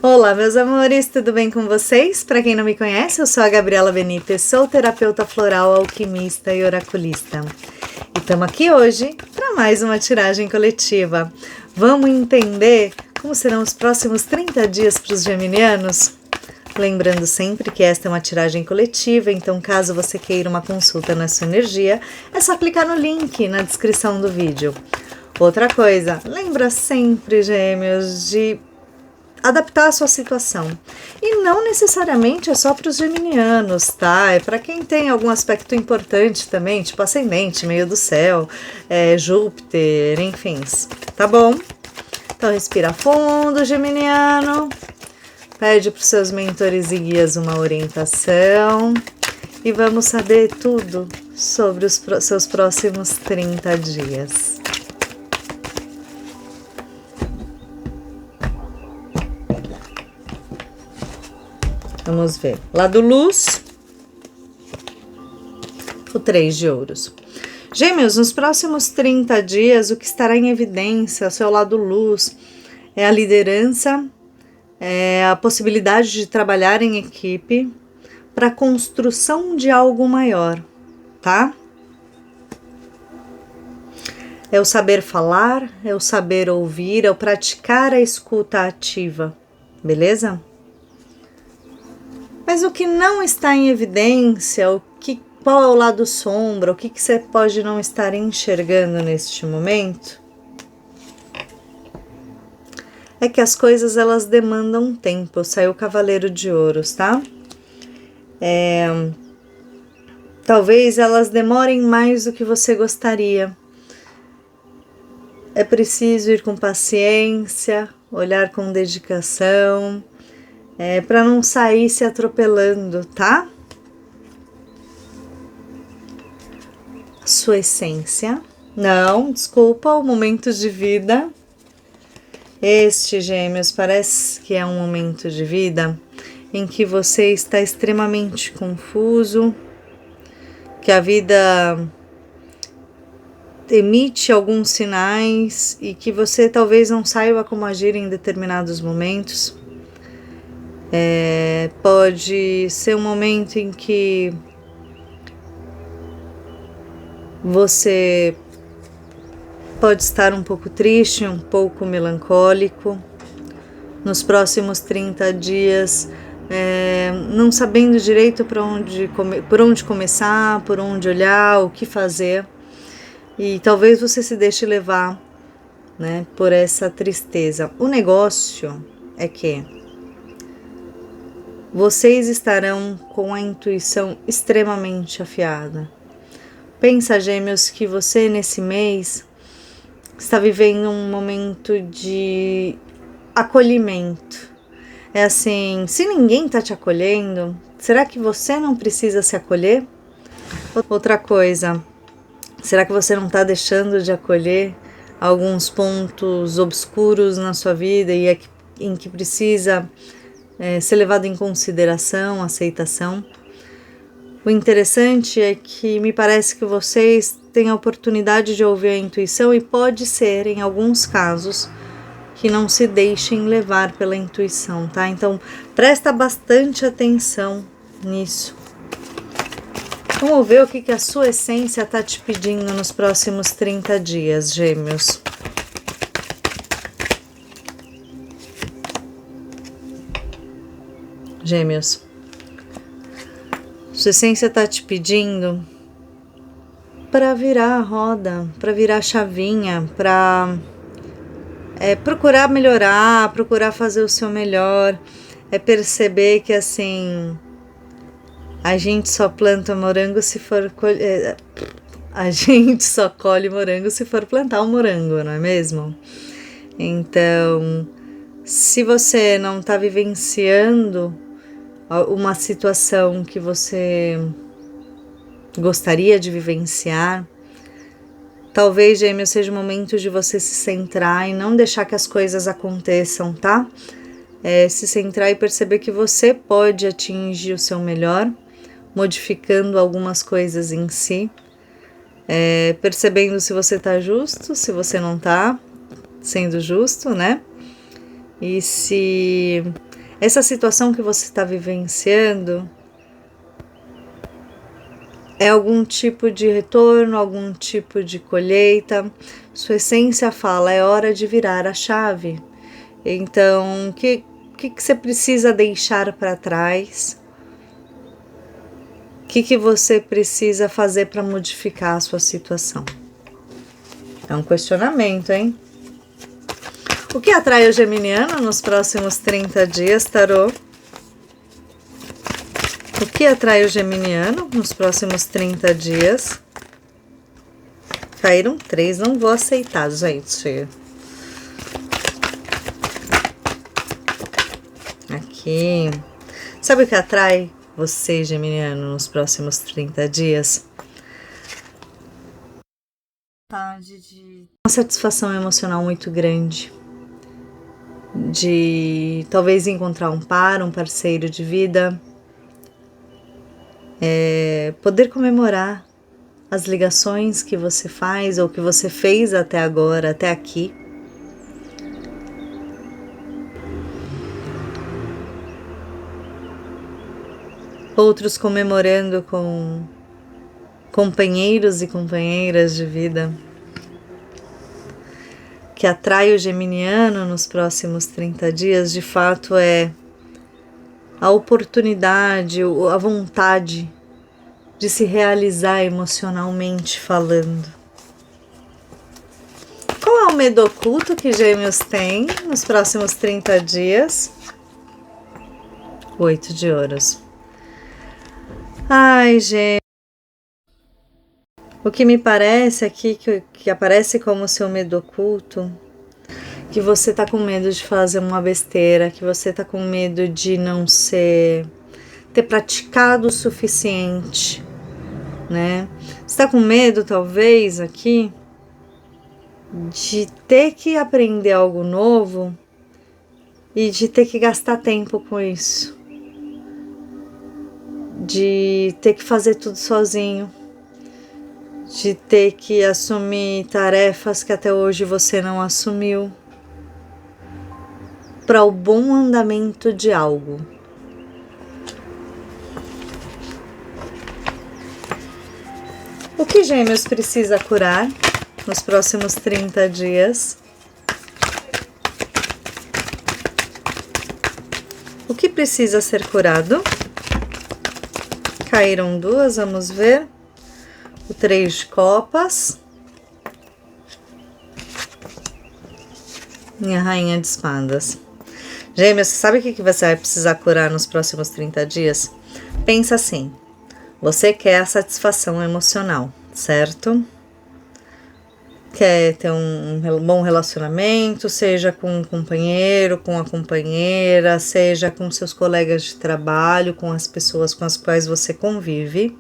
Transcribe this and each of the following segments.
Olá, meus amores, tudo bem com vocês? Para quem não me conhece, eu sou a Gabriela Benítez, sou terapeuta floral, alquimista e oraculista. E estamos aqui hoje para mais uma tiragem coletiva. Vamos entender como serão os próximos 30 dias para os geminianos? Lembrando sempre que esta é uma tiragem coletiva, então caso você queira uma consulta na sua energia, é só clicar no link na descrição do vídeo. Outra coisa, lembra sempre, gêmeos, de adaptar a sua situação. E não necessariamente é só para os geminianos, tá? É para quem tem algum aspecto importante também, tipo ascendente, meio do céu, Júpiter, enfim, tá bom? Então respira fundo, geminiano. Pede para os seus mentores e guias uma orientação. E vamos saber tudo sobre os seus próximos 30 dias. Vamos ver. Lado luz, o 3 de ouros. Gêmeos, nos próximos 30 dias, o que estará em evidência, o seu lado luz, é a liderança, é a possibilidade de trabalhar em equipe para a construção de algo maior, tá? É o saber falar, é o saber ouvir, é o praticar a escuta ativa, beleza? Mas o que não está em evidência, qual é o lado sombra, o que você pode não estar enxergando neste momento, é que as coisas elas demandam tempo. Saiu o Cavaleiro de Ouros, tá? Talvez elas demorem mais do que você gostaria. É preciso ir com paciência, olhar com dedicação, para não sair se atropelando, tá? Sua essência. Não, desculpa, o momento de vida. Este, gêmeos, parece que é um momento de vida em que você está extremamente confuso, que a vida emite alguns sinais e que você talvez não saiba como agir em determinados momentos. Pode ser um momento em que você pode estar um pouco triste, um pouco melancólico. Nos próximos 30 dias, não sabendo direito por onde começar, por onde olhar, o que fazer. E talvez você se deixe levar, né, por essa tristeza. O negócio é que vocês estarão com a intuição extremamente afiada. Pensa, gêmeos, que você nesse mês está vivendo um momento de acolhimento. É assim, se ninguém está te acolhendo, será que você não precisa se acolher? Outra coisa, será que você não está deixando de acolher alguns pontos obscuros na sua vida e em que precisa ser levado em consideração, aceitação? O interessante é que me parece que vocês têm a oportunidade de ouvir a intuição e pode ser, em alguns casos, que não se deixem levar pela intuição, tá? Então, presta bastante atenção nisso. Vamos ver o que a sua essência está te pedindo nos próximos 30 dias, gêmeos. Gêmeos, sua essência está te pedindo para virar a roda, para virar a chavinha, para procurar melhorar, procurar fazer o seu melhor, perceber que assim, a gente só planta morango se for colher, a gente só colhe morango se for plantar um morango, não é mesmo? Então, se você não está vivenciando uma situação que você gostaria de vivenciar, talvez, gêmeos, seja o momento de você se centrar e não deixar que as coisas aconteçam, tá? Se centrar e perceber que você pode atingir o seu melhor, modificando algumas coisas em si, percebendo se você tá justo, se você não tá sendo justo, né? E se essa situação que você está vivenciando é algum tipo de retorno, algum tipo de colheita. Sua essência fala, é hora de virar a chave. Então, o que você precisa deixar para trás? O que você precisa fazer para modificar a sua situação? É um questionamento, hein? O que atrai o geminiano nos próximos 30 dias, tarô? O que atrai o geminiano nos próximos 30 dias? Caíram 3, não vou aceitar, gente. Aqui. Sabe o que atrai você, geminiano, nos próximos 30 dias? Uma satisfação emocional muito grande. De talvez encontrar um par, um parceiro de vida. Poder comemorar as ligações que você faz ou que você fez até agora, até aqui. Outros comemorando com companheiros e companheiras de vida. Que atrai o geminiano nos próximos 30 dias, de fato, é a oportunidade, a vontade de se realizar emocionalmente falando. Qual é o medo oculto que Gêmeos tem nos próximos 30 dias? 8 de ouros. Ai, Gêmeos. O que me parece aqui, que aparece como seu medo oculto, que você tá com medo de fazer uma besteira, que você tá com medo de não ter praticado o suficiente, né? Você tá com medo, talvez, aqui, de ter que aprender algo novo e de ter que gastar tempo com isso. De ter que fazer tudo sozinho. De ter que assumir tarefas que até hoje você não assumiu. Para o bom andamento de algo. O que Gêmeos precisa curar nos próximos 30 dias? O que precisa ser curado? Caíram 2, vamos ver. O 3 de copas. E a rainha de espadas. Gêmeos, você sabe o que você vai precisar curar nos próximos 30 dias? Pensa assim, você quer a satisfação emocional, certo? Quer ter um bom relacionamento, seja com um companheiro, com a companheira, seja com seus colegas de trabalho, com as pessoas com as quais você convive.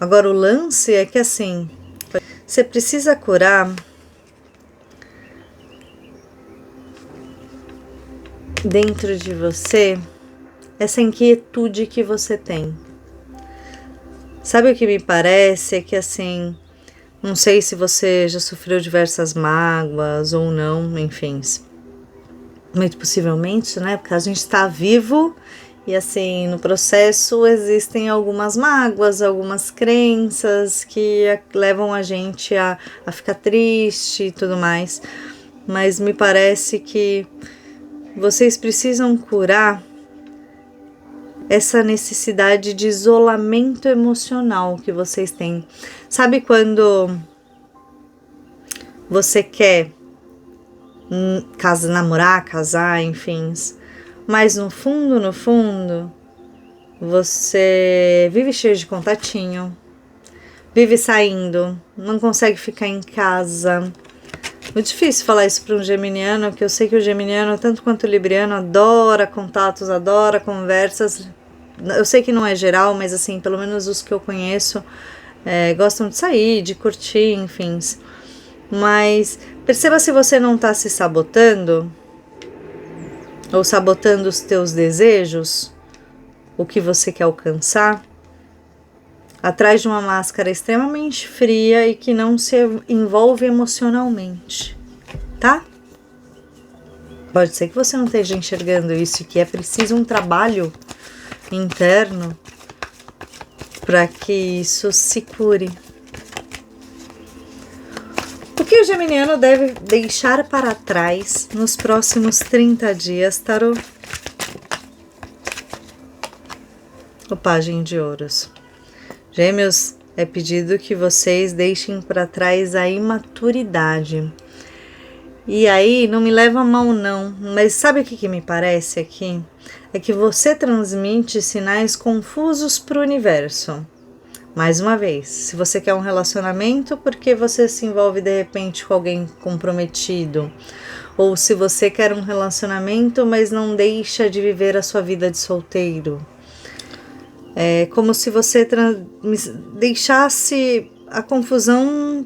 Agora, o lance é que assim, você precisa curar dentro de você essa inquietude que você tem. Sabe o que me parece? É que assim, não sei se você já sofreu diversas mágoas ou não, enfim, muito possivelmente, né? Porque a gente está vivo e assim, no processo existem algumas mágoas, algumas crenças que levam a gente a ficar triste e tudo mais. Mas me parece que vocês precisam curar essa necessidade de isolamento emocional que vocês têm. Sabe quando você quer namorar, casar, enfim, mas no fundo, você vive cheio de contatinho, vive saindo, não consegue ficar em casa. Muito difícil falar isso para um geminiano, que eu sei que o geminiano, tanto quanto o libriano, adora contatos, adora conversas. Eu sei que não é geral, mas assim, pelo menos os que eu conheço gostam de sair, de curtir, enfim. Mas perceba se você não está se sabotando, ou sabotando os teus desejos, o que você quer alcançar, atrás de uma máscara extremamente fria e que não se envolve emocionalmente, tá? Pode ser que você não esteja enxergando isso e que é preciso um trabalho interno para que isso se cure. O que o geminiano deve deixar para trás nos próximos 30 dias, tarô? O Pajem de Ouros. Gêmeos, é pedido que vocês deixem para trás a imaturidade. E aí, não me leva a mal não, mas sabe o que me parece aqui? É que você transmite sinais confusos para o universo. Mais uma vez, se você quer um relacionamento, porque você se envolve de repente com alguém comprometido, ou se você quer um relacionamento, mas não deixa de viver a sua vida de solteiro. É como se você deixasse a confusão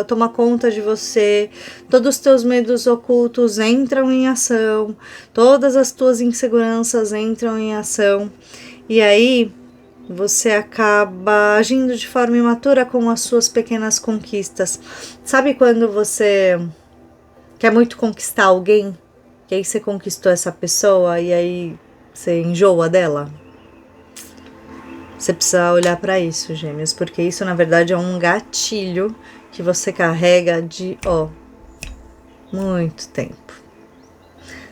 tomar conta de você, todos os teus medos ocultos entram em ação, todas as tuas inseguranças entram em ação, e aí você acaba agindo de forma imatura com as suas pequenas conquistas. Sabe quando você quer muito conquistar alguém, que aí você conquistou essa pessoa e aí você enjoa dela? Você precisa olhar para isso, Gêmeos, porque isso na verdade é um gatilho que você carrega de, muito tempo.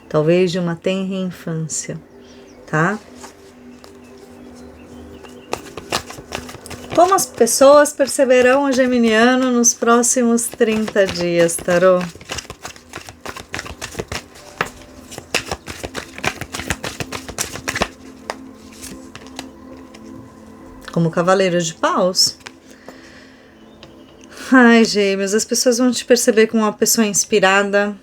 Talvez de uma tenra infância, tá? Como as pessoas perceberão o geminiano nos próximos 30 dias, tarô? Como Cavaleiro de Paus. Ai, Gêmeos, as pessoas vão te perceber como uma pessoa inspirada.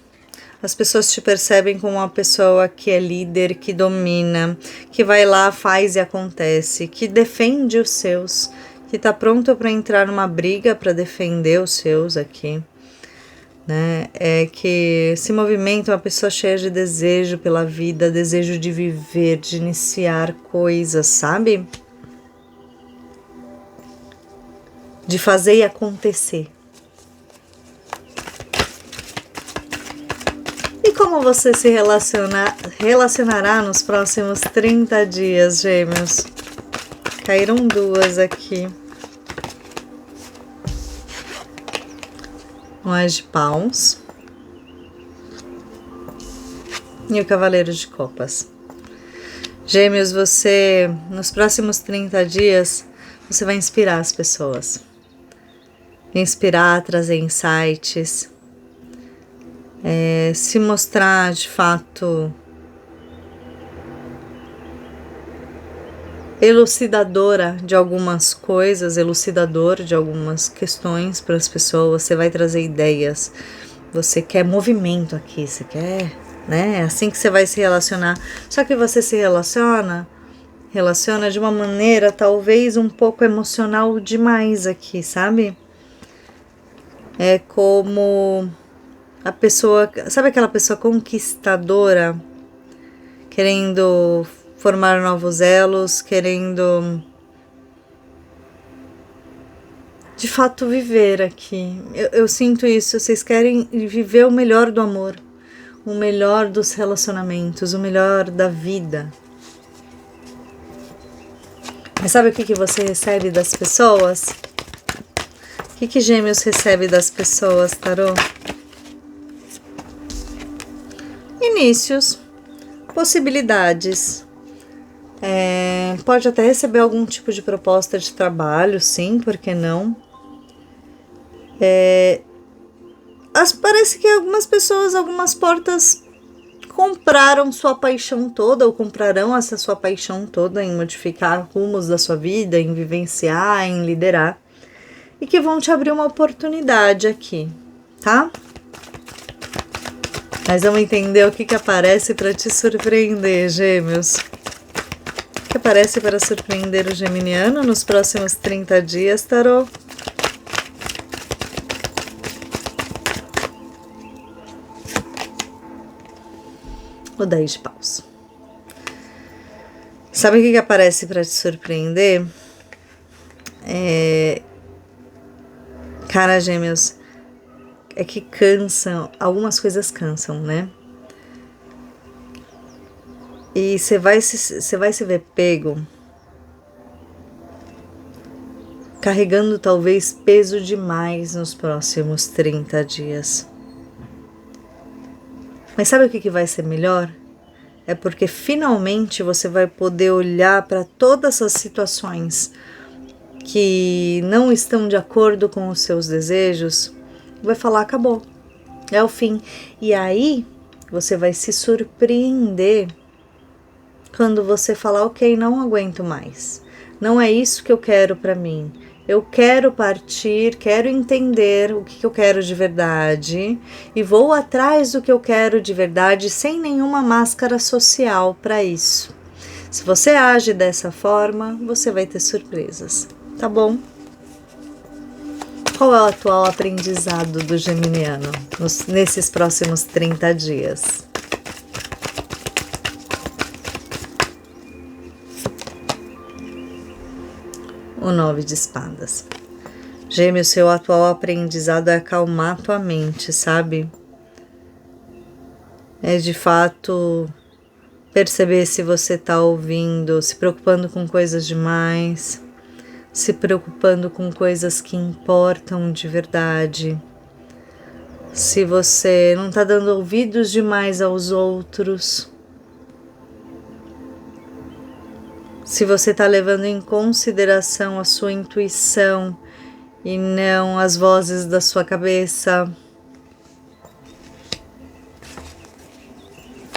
As pessoas te percebem como uma pessoa que é líder, que domina, que vai lá, faz e acontece, que defende os seus, que tá pronto para entrar numa briga para defender os seus aqui, né? É que se movimenta uma pessoa cheia de desejo pela vida, desejo de viver, de iniciar coisas, sabe? De fazer e acontecer. E como você se relacionará nos próximos 30 dias, Gêmeos? Caíram duas aqui. O Ás de Paus e o Cavaleiro de Copas. Gêmeos, você, nos próximos 30 dias, você vai inspirar as pessoas. Inspirar, trazer insights, se mostrar de fato elucidadora de algumas coisas, elucidador de algumas questões para as pessoas. Você vai trazer ideias, você quer movimento aqui, você quer, né? É assim que você vai se relacionar. Só que você se relaciona de uma maneira talvez um pouco emocional demais aqui, sabe? É como a pessoa, sabe aquela pessoa conquistadora, querendo formar novos elos, querendo de fato viver aqui. Eu sinto isso, vocês querem viver o melhor do amor, o melhor dos relacionamentos, o melhor da vida. Mas sabe o que você recebe das pessoas? O que Gêmeos recebe das pessoas, tarô? Inícios, possibilidades. Pode até receber algum tipo de proposta de trabalho, sim, por que não? Parece que algumas pessoas, algumas portas compraram sua paixão toda, ou comprarão essa sua paixão toda em modificar rumos da sua vida, em vivenciar, em liderar, e que vão te abrir uma oportunidade aqui, tá? Mas vamos entender o que aparece para te surpreender, Gêmeos. O que aparece para surpreender o geminiano nos próximos 30 dias, tarô? O 10 de Paus. Sabe o que aparece para te surpreender? Cara, Gêmeos, é que cansam, algumas coisas cansam, né? E você vai se ver pego carregando talvez peso demais nos próximos 30 dias. Mas sabe o que vai ser melhor? É porque finalmente você vai poder olhar para todas as situações que não estão de acordo com os seus desejos e vai falar: acabou, é o fim. E aí você vai se surpreender quando você falar: ok, não aguento mais, não é isso que eu quero para mim. Eu quero partir, quero entender o que eu quero de verdade e vou atrás do que eu quero de verdade sem nenhuma máscara social para isso. Se você age dessa forma, você vai ter surpresas, tá bom? Qual é o atual aprendizado do geminiano nesses próximos 30 dias? O 9 de espadas. Gêmeos, seu atual aprendizado é acalmar tua mente, sabe? É de fato perceber se você tá ouvindo, se preocupando com coisas demais, se preocupando com coisas que importam de verdade. Se você não tá dando ouvidos demais aos outros. Se você está levando em consideração a sua intuição e não as vozes da sua cabeça.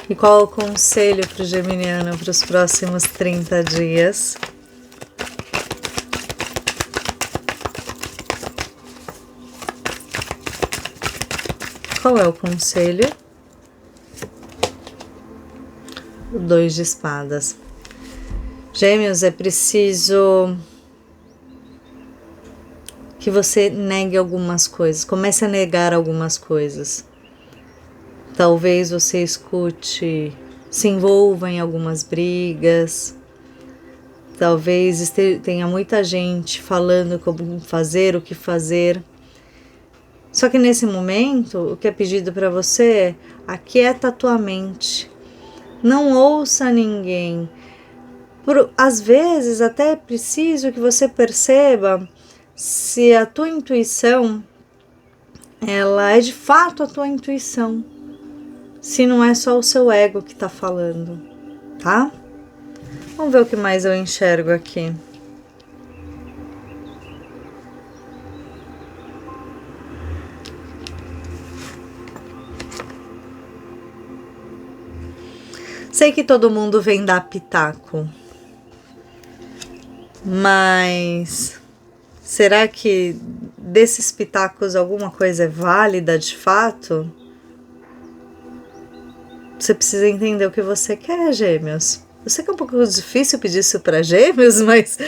E qual o conselho para o geminiano para os próximos 30 dias? Qual é o conselho? O 2 de espadas. Gêmeos, é preciso que você negue algumas coisas, comece a negar algumas coisas. Talvez você escute, se envolva em algumas brigas, talvez tenha muita gente falando como fazer, o que fazer. Só que nesse momento, o que é pedido para você é: aquieta a tua mente, não ouça ninguém. Às vezes até é preciso que você perceba se a tua intuição, ela é de fato a tua intuição, se não é só o seu ego que está falando, tá? Vamos ver o que mais eu enxergo aqui. Sei que todo mundo vem dar pitaco, mas será que desses pitacos alguma coisa é válida de fato? Você precisa entender o que você quer, Gêmeos. Eu sei que é um pouco difícil pedir isso para Gêmeos, mas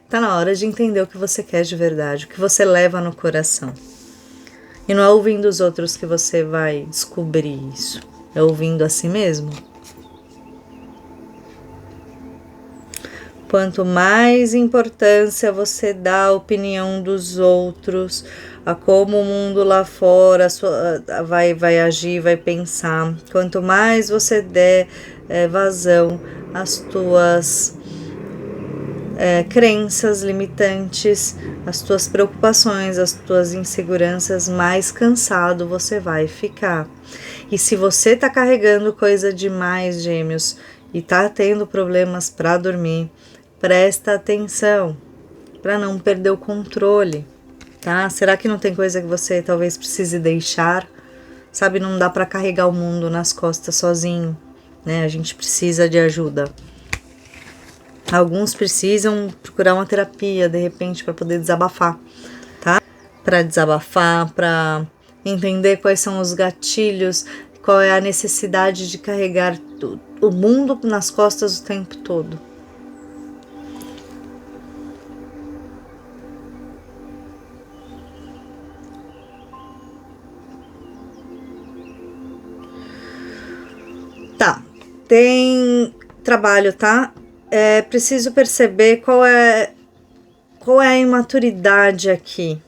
tá na hora de entender o que você quer de verdade, o que você leva no coração. E não é ouvindo os outros que você vai descobrir isso, é ouvindo a si mesmo. Quanto mais importância você dá à opinião dos outros, a como o mundo lá fora vai agir, vai pensar, quanto mais você der vazão às tuas crenças limitantes, às tuas preocupações, às tuas inseguranças, mais cansado você vai ficar. E se você tá carregando coisa demais, Gêmeos, e tá tendo problemas para dormir, presta atenção para não perder o controle, tá? Será que não tem coisa que você talvez precise deixar? Sabe, não dá para carregar o mundo nas costas sozinho, né? A gente precisa de ajuda. Alguns precisam procurar uma terapia, de repente, para poder desabafar, tá? Para desabafar, para entender quais são os gatilhos, qual é a necessidade de carregar o mundo nas costas o tempo todo. Tá, tem trabalho, tá? É preciso perceber qual é a imaturidade aqui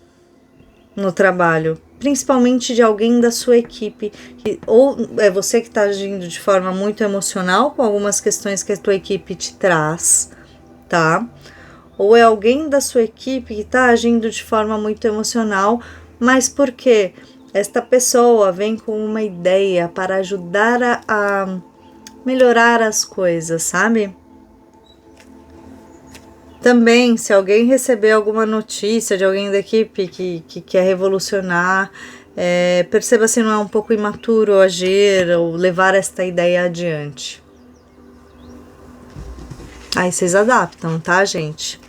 no trabalho, principalmente de alguém da sua equipe, ou é você que está agindo de forma muito emocional com algumas questões que a tua equipe te traz, tá? Ou é alguém da sua equipe que está agindo de forma muito emocional, mas por quê? Esta pessoa vem com uma ideia para ajudar a melhorar as coisas, sabe? Também, se alguém receber alguma notícia de alguém da equipe que quer revolucionar, perceba se não é um pouco imaturo agir ou levar esta ideia adiante. Aí vocês adaptam, tá, gente?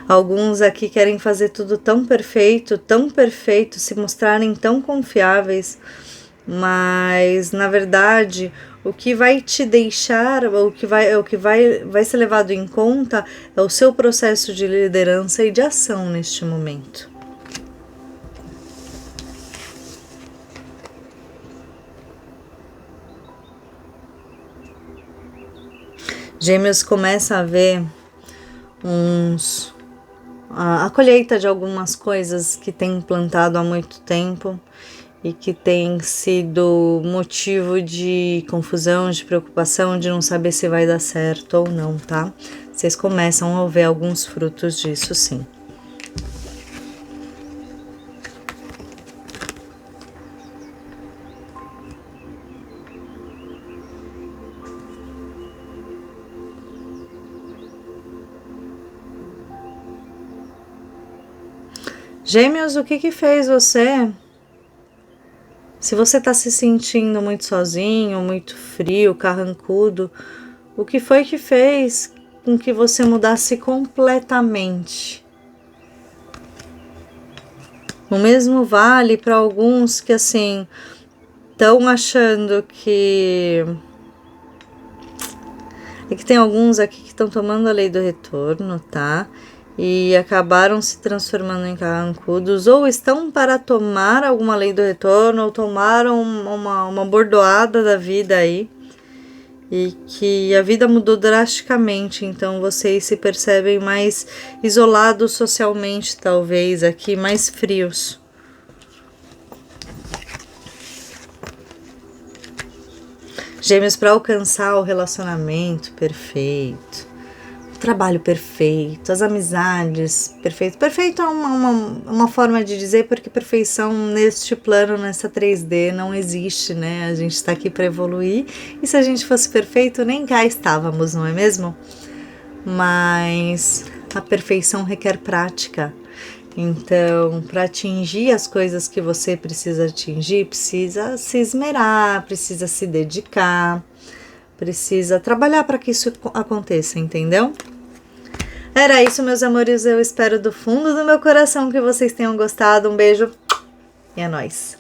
Alguns aqui querem fazer tudo tão perfeito, se mostrarem tão confiáveis, mas na verdade o que vai te deixar, o que vai ser levado em conta é o seu processo de liderança e de ação neste momento. Gêmeos começa a ver a colheita de algumas coisas que tem plantado há muito tempo e que tem sido motivo de confusão, de preocupação, de não saber se vai dar certo ou não, tá? Vocês começam a ver alguns frutos disso, sim. Gêmeos, o que fez você? Se você está se sentindo muito sozinho, muito frio, carrancudo, o que foi que fez com que você mudasse completamente? O mesmo vale para alguns que, assim, estão achando que... É que tem alguns aqui que estão tomando a lei do retorno, tá? E acabaram se transformando em carrancudos, ou estão para tomar alguma lei do retorno, ou tomaram uma bordoada da vida aí, e que a vida mudou drasticamente, então vocês se percebem mais isolados socialmente, talvez, aqui, mais frios. Gêmeos, para alcançar o relacionamento perfeito, trabalho perfeito, as amizades perfeito. Perfeito é uma forma de dizer, porque perfeição neste plano, nessa 3D, não existe, né? A gente está aqui para evoluir, e se a gente fosse perfeito, nem cá estávamos, não é mesmo? Mas a perfeição requer prática. Então, para atingir as coisas que você precisa atingir, precisa se esmerar, precisa se dedicar, precisa trabalhar para que isso aconteça, entendeu? Era isso, meus amores. Eu espero do fundo do meu coração que vocês tenham gostado. Um beijo e é nóis!